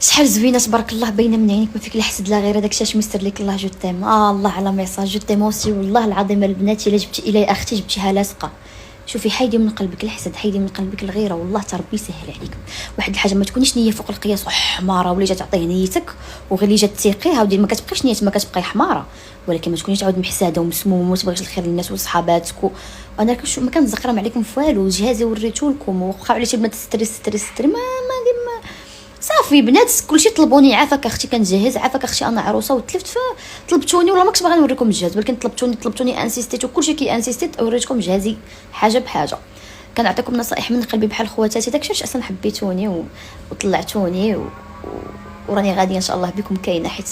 شحال زوينه تبارك الله باينه من عينيك، ما فيك لا حسد لا غير هذاك الشيء ميسر لك الله. جو تيم الله على ميساج جو تيم اوسي والله العظيم البنات الا جبتي الى اختي جبتيها لاصقه. شوفي حيدي من قلبك الحسد، حيدي من قلبك الغيره، والله تربي يسهل عليك. واحد الحاجه ما تكونيش نيه فوق القياس وحماره ولا جات تعطيه نيتك وغير جات تيقيها ودير ما كتبقاش نيتك ما كتبقاي حماره، ولكن ما تكونيش عاود محساده ومسمومه وما تبغيش الخير للناس وصحاباتك انا ما كنزقرم عليكم في والو. جهازي وريتو لكم وخا على شي بنات ستري ما صافي بنات كلشي طلبوني عافاك اختي كنجهز، عافاك اختي انا عروسه وتلفت فطلبتوني والله ما كنت باغا نوريكم الجهاز، ولكن طلبتوني انسيستيت وكلشي انسيستيت وريتكم جهازي حاجه بحاجه. كنعطيكم نصائح من قلبي بحال خواتاتي داكشي علاش اصلا حبيتوني وطلعتوني وراني غاديه ان شاء الله بكم كاينه، حيت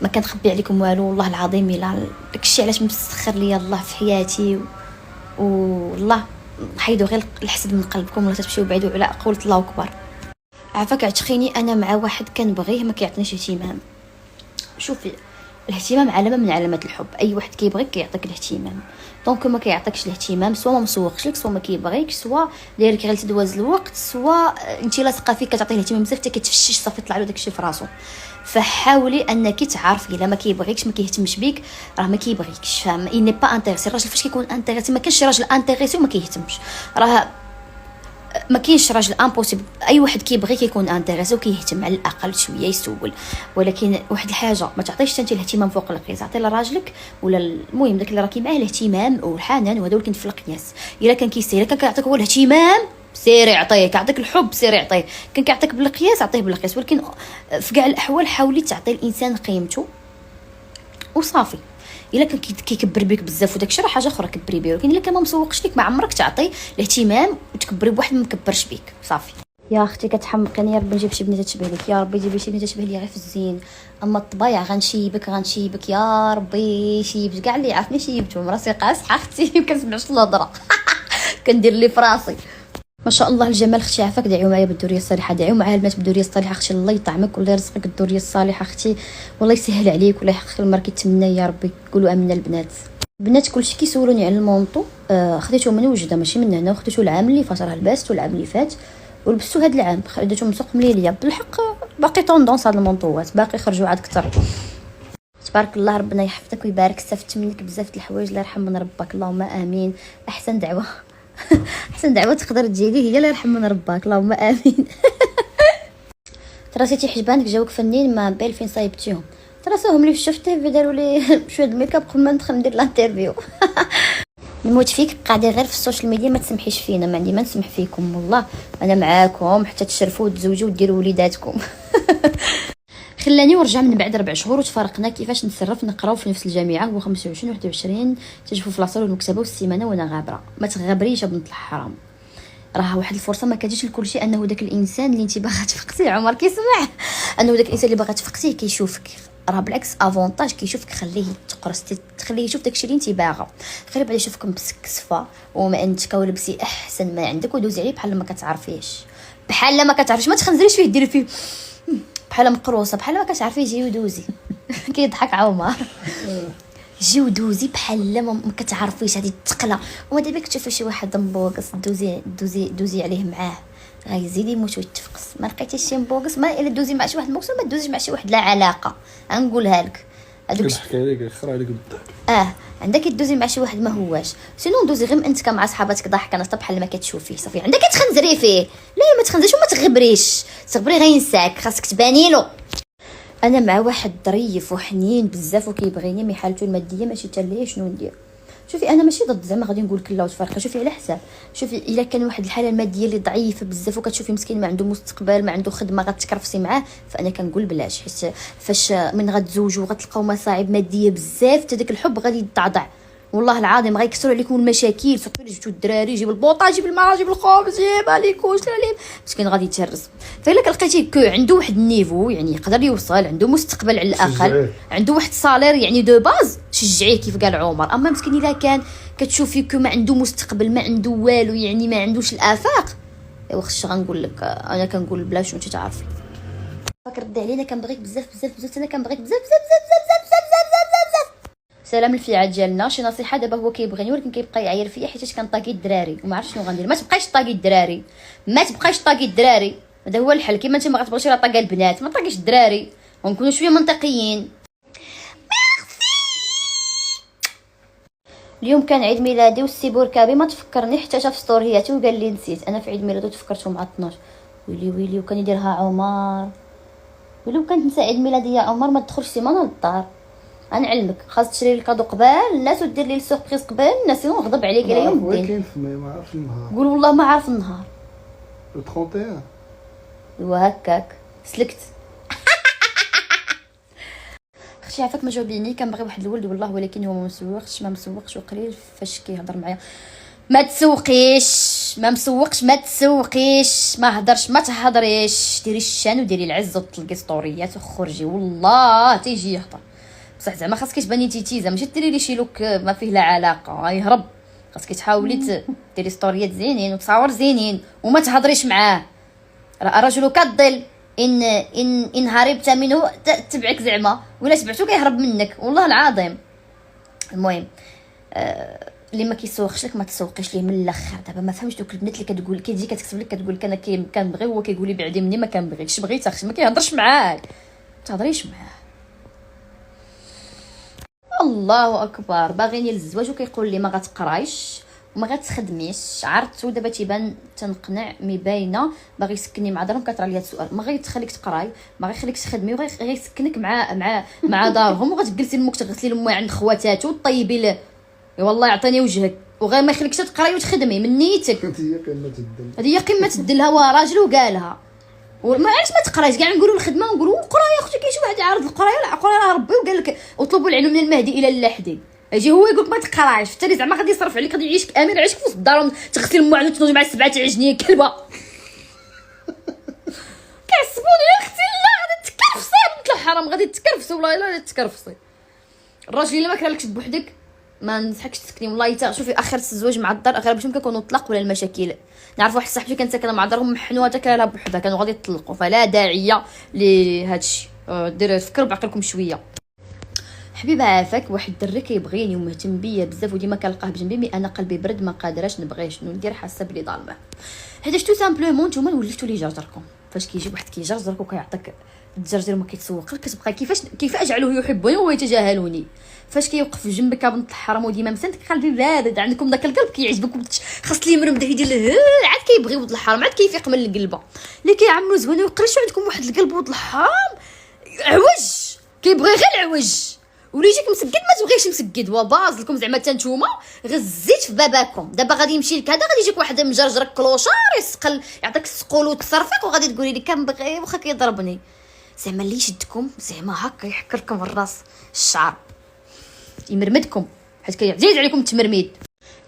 ما كنخبي عليكم والو والله العظيم الا داكشي علاش مسخر ليا الله في حياتي والله حيدوا غير الحسد من قلبكم ولا تمشيو بعيدوا على قولة الله اكبر. عافاك عتخيني انا مع واحد كنبغيه ما كيعطينيش اهتمام. شوفي الاهتمام علامه من علامات الحب، اي واحد كيبغيك كيعطيك الاهتمام، دونك ما كيعطيكش الاهتمام سوا ما مسوقش لك سوا ما كيبغيكش سوا دايرك غير تدواز الوقت سوا انت لاصقه فيك كتعطيه الاهتمام بزاف حتى كتفشش صافي طلع له داكشي في راسو. فحاولي انك تعرفي الا ما كيبغيكش ما كيهتمش بيك راه ما كيبغيكش، فاهم؟ اي ني با انتريسي. الراجل فاش كيكون انتريسي ما كاينش شي راجل انتريسي وما كيهتمش، راه ما كاينش راجل امبوسيبل، اي واحد كيبغي كيكون انتريسي وكيهتم على الاقل شويه يسول. ولكن واحد الحاجه ما تعطيش انت الاهتمام فوق القياس، عطي لراجلك ولا المهم داك اللي راكي معاه الاهتمام والحنان، وهذا ولكن في القياس. الا كان كيسير كان كيعطيك هو الاهتمام سيري عطيه، كيعطيك الحب سيري عطيه، كان كيعطيك بالقياس عطيه بالقياس. ولكن في كاع الاحوال حاولي تعطي الانسان قيمته وصافي. الا كان كيكبر بك بزاف وداكشي راه حاجه اخرى كبري بيه، ولكن الا كان ما مسوقش لك ما عمرك تعطي الاهتمام وتكبري بواحد ما مكبرش بيك صافي. يا اختي كتحمقيني، يا ربي نجيب شي بنت تشبه لك، يا ربي جيبي شي بنت تشبه لي غير في الزين، اما الطبايع غنشيبك يا ربي شيبت كاع اللي يعرفني شيبتهم راسي قاصحه اختي ما كنسمعش الهضره كندير لي في راسي. ما شاء الله الجمال اختي عافاك، دعيو معايا بالذريه الصالحه، دعيو معايا البنات بالذريه الصالحه اختي، الله يطعمك ولا يرزقك الذريه الصالحه اختي، والله يسهل عليك ولا يحقق المرء كيتمنى يا ربي. قولوا امين البنات كلشي كيسولوني على المونطو، خديته من وجده ماشي من هنا، وخديته العام اللي فات راه لبستو العام اللي فات ولبستو هذا العام، خديته من سوق مليليه بالحق باقي طوندونس هاد المونطوات باقي خرجوا عاد كثر. تبارك الله ربنا يحفظك ويبارك، استفدت منك بزاف د الحوايج الله يرحم من ربك اللهم امين. احسن دعوه احسن دعوه تقدر تجي لي هي الله يرحم من ربك اللهم امين. تراسيتي حجبانك جاوك فنين ما بال فين صايبتيهم، تراسوهم لي شفتي داروا لي شويه الميك اب قبل ما ندخل ندير الانترفيو. نموت فيك قاعده غير في السوشيال ميديا ما تسمحيش فينا، ما عندي ما نسمح فيكم والله، انا معاكم حتى تشرفوا وتزوجوا وديروا وليداتكم. خلاني ورجع من بعد 4 شهور وتفارقنا، كيفاش نتصرف نقراو في نفس الجامعه، هو 25 21 تجفوا في لاصال والمكتبه والسيمانه وانا غابره. ما تغابريش بنت الحرام، راه واحد الفرصه ما كتجيش لكل شيء، انه داك الانسان اللي انت باغا تفقسيه عمر كيسمع، انه داك الانسان اللي باغا تفقسيه كيشوفك، راه بالعكس افونتاج كيشوفك خليه تقرص تخليه يشوف داكشي اللي انت باغا، خلي بعدا يشوفك مسكسفه وما انت ولبسي احسن ما عندك ودوزي عليه بحال ما كتعرفيش، بحال ما كتعرفيش، ما تخنزريش فيه ديري فيه بحال مقروصه بحال ما كتعرفي جي ودوزي. كيضحك عمر جي ودوزي بحال ما كتعرفيش هذه الثقله. وما دابا كتشوفي شي واحد مبوقص دوزي عليه معاه غيزيد يموت ويتفقس، ما لقيتيش شي مبوقص ما الا دوزي مع شي واحد مبوقص ما دوزيش مع شي واحد لا علاقه، غنقولها لك هذوك كنحكي لك خرا عليك بالضحك. عندك دوزي مع شي واحد ما هواش، سينو دوزي غير انت مع صحاباتك ضحك انا بحال ما كتشوفيه صافي، عندك تخنزري فيه لا ما تخنزريش وما تغبريش، تغبري غينساك خاصك تباني له. انا مع واحد ظريف وحنين بزاف وكيبغيني مي حالته الماديه ماشي حتى ليا شنو ندير. شوفي انا ماشي ضد زعما غادي نقول كلا وتفرقي، شوفي على حساب، شوفي الا كان واحد الحاله الماديه اللي ضعيفه بزاف وكتشوفي مسكين ما عنده مستقبل ما عنده خدمه غتكرفسي معاه، فانا كنقول بلاش، حيت فاش من غتزوجوا غتلقاو مصاعب ماديه بزاف حتى داك الحب غادي يتضعضع والله العظيم، غيكسروا عليكم المشاكل. صافي جبتوا الدراري جيب البوطه جيب الماء جيب الخبز جيب عليكوش عليه مسكين غادي يتهرس. فالا لقيتيه عنده واحد النيفو يعني يقدر يوصل عنده مستقبل على الاقل عنده واحد الصالير يعني دو باز شجعيه كيف قال عمر. اما مسكين الا كان كتشوفي ما عنده مستقبل ما عنده والو يعني ما عندوش الافاق، ايوا خش غنقول لك انا كنقول بلاش وانت تعرفي. فاكر ردي علينا كنبغيك بزاف بزاف بزاف، انا كنبغيك بزاف بزاف بزاف بزاف بزاف بزاف بزاف. سلام الفيعه ديالنا شي نصيحه، دابا هو كيبغيني ولكن كيبقى يعاير فيا حيت كنطاقي الدراري وما عرفتش شنو غندير. ما تبقايش طاقي الدراري، ما تبقايش طاقي الدراري، هذا هو الحل. كيما انت ما غتبغيش راه طاقه البنات، ما طاقيش الدراري، ونكونوا شويه منطقيين. اليوم كان عيد ميلادي والسي بوركابي ما تفكرني حتى في ستورياتي وقال لي نسيت. انا في عيد ميلادو تفكرته مع 12. ويلي ويلي وكان يديرها عمر. ويلي وكانت نسى عيد ميلادي يا عمر ما تدخلش سيمانه للدار. غنعلمك خاص تشري لي الكادو قبل الناس ودير لي السوربريز قبل الناس، نغضب عليك الى يوم الدين. كاين ما عرفش النهار. قول والله ما عارف النهار. 31 ايوا هكاك سلكت. اختي عافاك ما جاوبيني. كنبغي واحد الولد والله ولكن هو ما مسوقش وقليل فاش كيهضر معايا. ما تسوقيش، ما مسوقش، ما تسوقيش، ما هضرش، ما تهضريش، ديري الشان وديري العز وطلقي ستوريات وخرجي والله تيجي يهضر. بصح زعما خاصك تباني تيتيزه، ماشي ديري لي شي لوك ما فيه لا علاقه يهرب. خاصك تحاولي ديري ستوريات زينين وتصاور زينين وما تهضريش معاه. راه الرجل كالظل ان هربت منه تبعك زعما، ولا تبعتو كيهرب منك والله العظيم. المهم اللي ما كيسوقش لك ما تسوقيش ليه من الاخر. دابا ما فهمش دوك البنات اللي كتقول كتجي كتكتب لك كتقول لك انا كنبغي هو كيقول لي بعدي مني ما كنبغيكش. بغيت اختي ما كيهضرش معاك، ما تهضريش معاه. الله اكبر باغيني للزواج وكيقول لي ما غتقرايش وما غتخدميش. عرفتو دابا تيبان تنقنع مي باينه باغي يسكنني مع دارهم. كطرا لي هذا السؤال ما غيتخليك تقراي ما غيخليك تخدمي وغيسكنك مع دارهم وغتجلسي لمك تغسلي لمي عند خواتاتو وطيبي له والله يعطيني وجهك وغير ما يخليكش تقراي وتخدمي من نيتك. هذه هي قمه الدل. هو راجل وقالها وما عرفتش ما تقرايش كاع. نقولوا الخدمه ونقولوا قرا يا اختي. كاين شي واحد يعارض القرايه. لا قرا ربي وقال لك اطلبوا العلم من المهدي الى اللحدي. يجي هو يقولك ما تقرايش حتى زعما غادي يصرف عليك غادي يعيشك امين عيشك في الدار تغسلي مو عندك تنوضي مع 7 عجنيه كلبه. كعصبوني يا اختي. لا غادي تكرفصي بنت الحرام غادي تكرفصي والله الا تكرفصي. الراجل الا ما كرهلكش بوحدك ما نصحكش تسكني والله. تا شوفي اخر الزواج مع الدار اغلب باش كيكونوا الطلاق ولا المشاكل. نعرف واحد صاحبتي كانت ساكنه مع دارهم محنوه حتى كانوا بوحدها كانوا غادي يطلقوا. فلا داعيه لهذا الشيء. ديروا فكروا بعقلكم شويه. حبيبه عافاك واحد الدري كيبغيني ومهتم بيا بزاف وديما كنلقاه بجنبي مي انا قلبي برد ما قادراش نبغي. شنو ندير حاسه بلي ظالمه. هذا تو سامبلومون نتوما ولفتوا لي جرجركم. فاش كيجي واحد كيجرجرك وكيعطيك التجرجر وما كيتسوق لك كتبقى كيف اجعله يحبني وهو يتجاهلني. فاش كيوقف جنبك بنت الحرام وديما مسنتك قلبي بارد. عندكم داك القلب كيعجبك خاص لي مرمد يدير عاد كيبغي ولد الحرام عاد كيفيق من القلبه اللي كيعملوا زوين ويقرشوا. عندكم واحد القلب ولد الحرام عوج كيبغي غير العوج واللي يجيك مسقد ما تبغيش مسقد. وباز لكم زعما حتى نتوما غزيت في باباكم. دابا غادي يمشي لك هذا غادي يجيك واحد مجرجرك كلوشار يسقل يعطيك السقول وتصرفيق وغادي تقولي لي كنبغي واخا كيضربني. زعما اللي يشدكم زعما هكا يحكركم الراس الشعر يمرمدكم حيت كيعزيز عليكم التمرميد.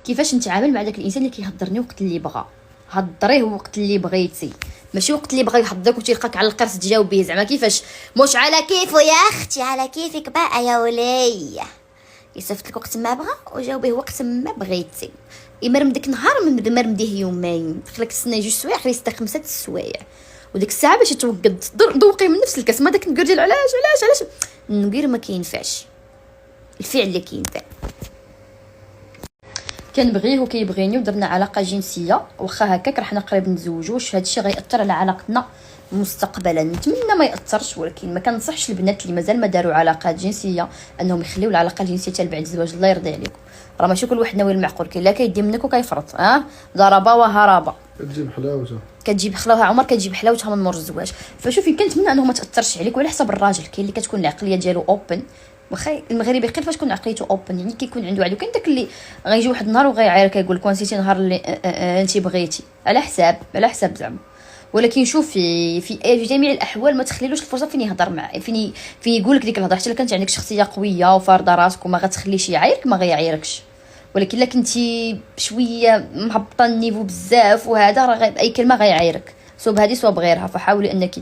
كيفاش نتعامل مع داك الانسان اللي كيهضرني وقت اللي بغى. هضريه وقت اللي بغيتي ماشي وقت اللي بغى يحضرك وتيلقاك على القرص تجاوبيه. زعما كيفاش مش على كيفه يا اختي على كيفك بقى يا ولي. يصيفط لك وقت ما بغى وجاوبيه وقت ما بغيتي. يمرمدك نهار مرمديه يومين خليك تسنى 2 سوايع خلي 5 السوايع وديك الساعه باش توقد ذوقي من نفس الكاس. ما داك النقر ديال علاش النقير ما كينفعش الفعل اللي كينفع. كنبغيه وكيبغيني ودرنا علاقه جنسيه واخا هكاك رحنا قريب نتزوجوا. واش هادشي غيأثر على علاقتنا مستقبلا؟ نتمنى ما يأثرش ولكن ما كنصحش البنات اللي مازال ما داروا علاقات جنسيه انهم يخليو العلاقه الجنسيه حتى بعد الزواج. الله يرضي عليكم راه ماشي كل واحد ناوي المعقول. كاين لا كيدي منك وكيفرط ضربه وهربه. كتجيب حلاوتها عمر كتجيب حلاوتها من مور الزواج. فشوفي كنتمنى انه ما تاثرش عليك وعلى حسب الراجل. كاين اللي كتكون العقليه ديالو اوبن واخا المغربي غير فاش تكون عقليته اوبن يعني كيكون عنده وعد. وكاين داك اللي غيجي واحد النهار وغيعاير كيقول لك نسيتي نهار اللي انت بغيتي على حساب زعما. ولكن شوف في جميع الاحوال ما تخليلوش الفرصه فين يهضر مع فين يقول لك ديك الهضره. حتى الا كانت عندك شخصيه قويه وفارضه راسك وما غتخليش يعايرك ما غيعايركش. ولكن الا كنتي شويه مهبطه النيفو بزاف وهذا راه اي كلمه غيعايرك سوا بهذه سوا بغيرها. فحاولي انك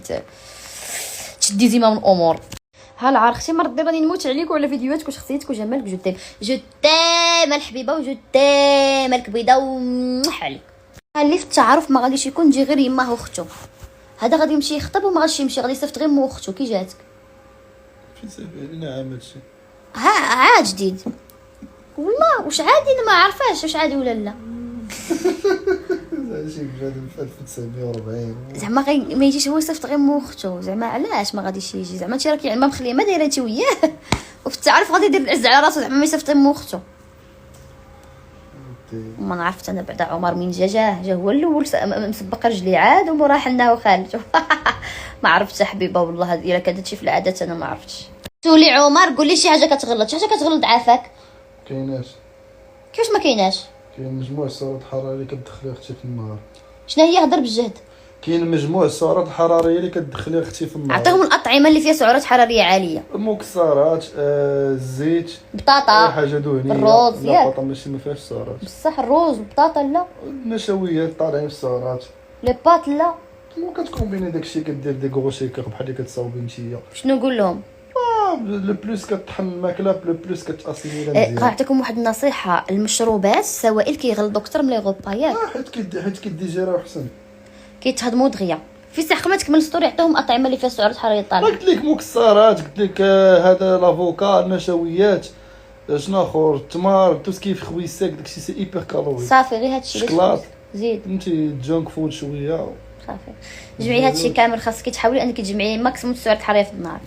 تشدي زمام الامور. ها العرختي مرضي راني نموت عليك وعلى فيديوهاتك وشخصيتك وجمالك. جو تيم الحبيبه وجو تيم الكبيده ومحلك. اللي في التعارف ما غاديش يكون تجي غير يماه واختو. هذا غادي يمشي يخطب وما غاديش يمشي غادي يصيفط غير مو اختو. كي جاتك نعم هادشي عاد جديد والله. واش عادي انا ما عارفاش واش عادي ولا لا. شي بلاد في 1940 زعما ما يجيش هو يصيفط غير موختو، زعما علاش ما غاديش يجي؟ زعما انت راكي ما مخليه ما دايره انت وياه وفي التعارف غادي يدير العز على راسو، زعما ما يصيفط موختو. ما نعرفت انا بعدا عمر من جا هو الاول مسبق رجلي عاد وموراه حنا وخالته ما عرفتش حبيبه والله. هذه الا كانت هادشي في العادات انا ما عرفتش. سولي عمر قول لي شي حاجه كتغلط، شي حاجه كتغلط عافاك. كايناش. كيفاش ما كايناش؟ كاين مجموع السعرات الحراريه اللي كتدخلي اختي في النهار. شنو هي؟ هضر بالجهد. كاين مجموع السعرات الحراريه اللي كتدخلي اختي في النهار. عطيهم الاطعمه اللي فيها سعرات حراريه عاليه. المكسرات، الزيت، بطاطا، اي حاجه دهنيه. الروز، لا ياك البطاطا ماشي ما فيهاش سعرات. بصح الروز والبطاطا لا. النشويات طالعين في السعرات. لي بات لا. وكتكومبيني داكشي كدير دي غروشيكر بحال اللي كتصاوبي نتيا. شنو نقول لهم؟ لو بلوس كطحن الماكله لو بلوس كتاسيميلا مزيان. غنعطيكم واحد النصيحه، المشروبات السوائل كيغلطوا اكثر من لي غوبا ياك. حيت كيديجيراو احسن، كيتهضموا دغيا. في ساعه ما تكمل السطور يعطيهم اطعمه اللي فيها سعرات حراريه طالعه. قلت لك مكسرات، قلت لك هذا لافوكا، النشويات، شنو اخر، التمر، تو سكيف خوي ساك داكشي سي ايبر كالوري. صافي غير هادشي. شكلاط زيد فهمتي، جونك فود شويه. صافي جمعي هادشي كامل. خاصك تحاولي انك تجمعي ماكسيموم السعرات الحراريه في النهار.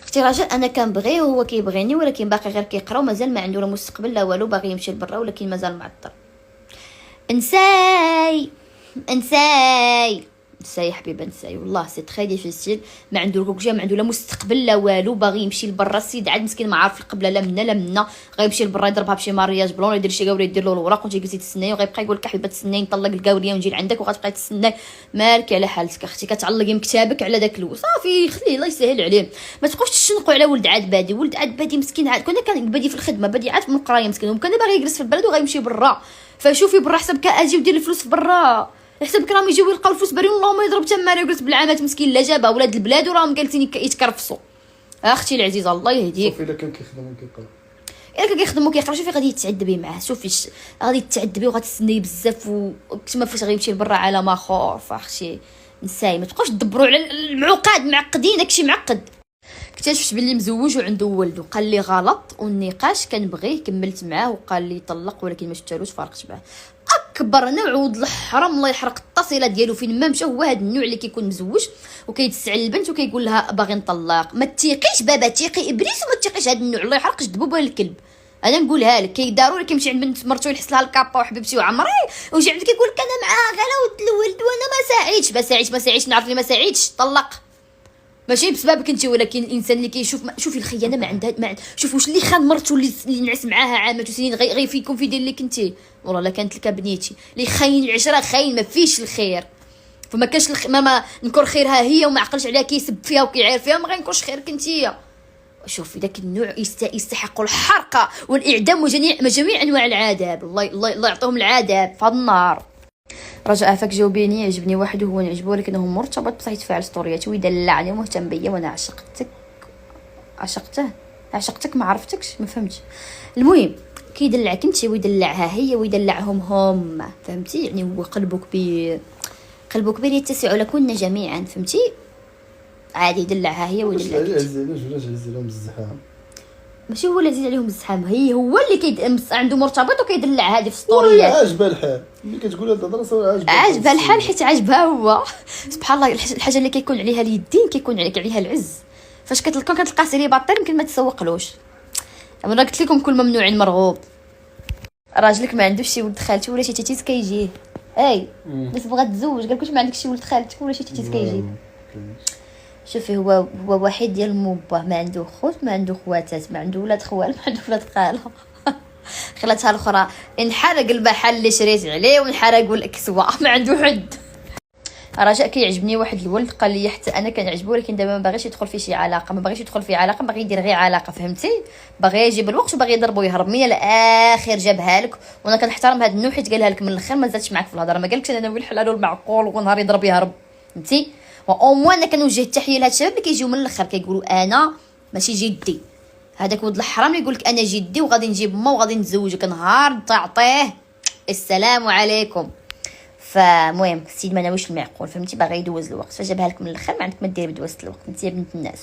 اختي راجل انا كنبغيه وهو كيبغيني، ولكن باقي غير كيقرا ومازال ما عنده لا مستقبل لا والو، باغي يمشي لبرا ولكن مازال معطل. انساي حبيبه نساي والله سي تري ديفيسيل. ما عنده الكوكجا، ما عنده لا مستقبل لا والو، باغي يمشي لبرا. السيد عاد مسكين ما عارف القبله لا منا لا منا، غيمشي لبرا يضربها بشي مارياج بلون، يدير شي قاوريه يدير له الوراق وانت جلسي تسناي، وغيبقى يقول لك حبيبه تسناي نطلق القاوريه ونجي لعندك وغتبقاي تسناي. مالك على حالتك اختي، كتعلقي مكتابك على داك الو صافي خليه الله يسهل عليه. ما تبقاوش تشنقوا على ولد عاد بادي. ولد عاد بادي مسكين، عاد كان بادي في الخدمه، بادي عاد من القرايه مسكين، وكان باغي يجلس في البلد وغيمشي برا. فشوفي برا حسابك اجي ودير الفلوس في برا، حسابك راهم يجيو يلقاو الفلوس بريون اللهم يضرب تما يجلس بالعامات مسكين. لا جابها ولاد البلاد وراهم جالسين يتكرفصوا. اختي العزيزه الله يهديك. صافي الا كان كيخدم وكيقرا، الا كان كيخدم وكيقرا شوفي غادي يتعذبي معاه. شوفي غادي تتعذبي وغتستناي بزاف، وكما فاش غيمشي لبرا عالم اخر. فاختي نساي ما تبقاوش تدبروا على المعقد، معقدين داكشي معقد. اكتشفت باللي مزوج وعنده ولد وقال لي غلط، والنقاش كنبغيه كملت معاه وقال لي طلق، ولكن ما شفتالوش فارقت معاه. اكبر نوع ولد الحرام الله يحرق التصيله ديالو فين ما مشى هو هذا النوع اللي كيكون مزوج وكيتسع البنت وكيقول لها باغي نطلق. ما تيقيش بابا، تيقي ابليس وما تيقيش هذا النوع الله يحرق جدبوبه الكلب. انا نقولها لك ضروري كيمشي عند بنت مرتو يحس لها الكابا وحبيبتي وعمري، ويجي عندك يقول لك انا معاه غير ولد الولد وانا ما ساعدتش نعرف لي ما ساعدتش طلق. ماشي بسببك انت، ولكن الانسان اللي كيشوف شوفي الخيانه ما عندها شوف واش اللي خان مرته اللي نعس معاها عامات وسنين غير فيكم في دير لك انت. والله لا كانت لك بنيتي اللي خاين العشره خاين ما فيش الخير. فما كاش ما نكر خيرها هي وما عقلش عليها كيسب فيها وكيعير فيها، ما غينكرش خيرك انتيا. شوفي داك النوع يستحق الحرقه والاعدام وجميع انواع العذاب. الله يعطيهم العذاب في هذا النار. رجاء فاك جاوبيني. عجبني واحد وهو نعجبو ولكنه مرتبط بصح يتفاعل ستورياتي ويدلعني ومهتم بيا وانا عشقتك ما عرفتكش ما فهمتش. المهم كيدلعك انت ويدلعها هي ويدلعهم هم، فهمتي؟ يعني هو قلبه كبير يتسع لكن جميعا، فهمتي؟ عادي يدلعها هي ويدلعك. علاش لهم الزحام؟ ماشي هو اللي عزيز عليهم الزحام، هو اللي عنده مرتبط وكيدلع هذه في ستوريات. عاجبها الحال ملي كتقول هاد الهضره صافي عاجبها الحال حيت عاجبها هو. سبحان الله الحاجه اللي كيكون عليها اليدين كيكون عليها العز. فاش كتلقى سيري باطل يمكن ما تسوقلوش. انا قلت لكم كل ممنوع مرغوب. راجلك ما عندوش شي ولد خالتي ولا شي تيتيس كيجيه بس بغات تزوج قالك واش ما عندكش شي ولد خالتك ولا شي تيتيس كيجيه. شوفي هو واحد ديال موباه، ما عنده خوت ما عنده خواتات، ما عنده ولاد خوال ما عنده ولاد خاله. خلاتها الاخرى انحرق المحل اللي شريت عليه وانحرقوا الكسوه، ما عنده حد. رجاء كيعجبني واحد الولد قال لي حتى انا كنعجبو ولكن دابا ما باغيش يدخل في شي علاقه، ما باغيش يدخل في علاقه، باغي يدير غير علاقه، فهمتي؟ باغي يجيب الوقت وباغي يضرب ويهرب. من الاخر جابها لك وانا كنحترم هذا النوع حيت قالها لك من الاخر، ما زادش معاك في الهضره، ما قالكش انا والحلال والمعقول ونهار يضرب يهرب، فهمتي؟ او موان انا كنوجه التحيه لهاد الشباب اللي كيجيو من الاخر كيقولوا انا ماشي جدي. هذاك ولد الحرام يقول لك انا جدي وغادي نجيب ما وغادي نتزوجك، نهار تعطيه السلام عليكم. فمهم السيد ما ناويش المعقول، فهمتي؟ باغي يدوز الوقت فجابها لك من الاخر، ما عندك ما دير بدوازه الوقت انت يا بنت الناس.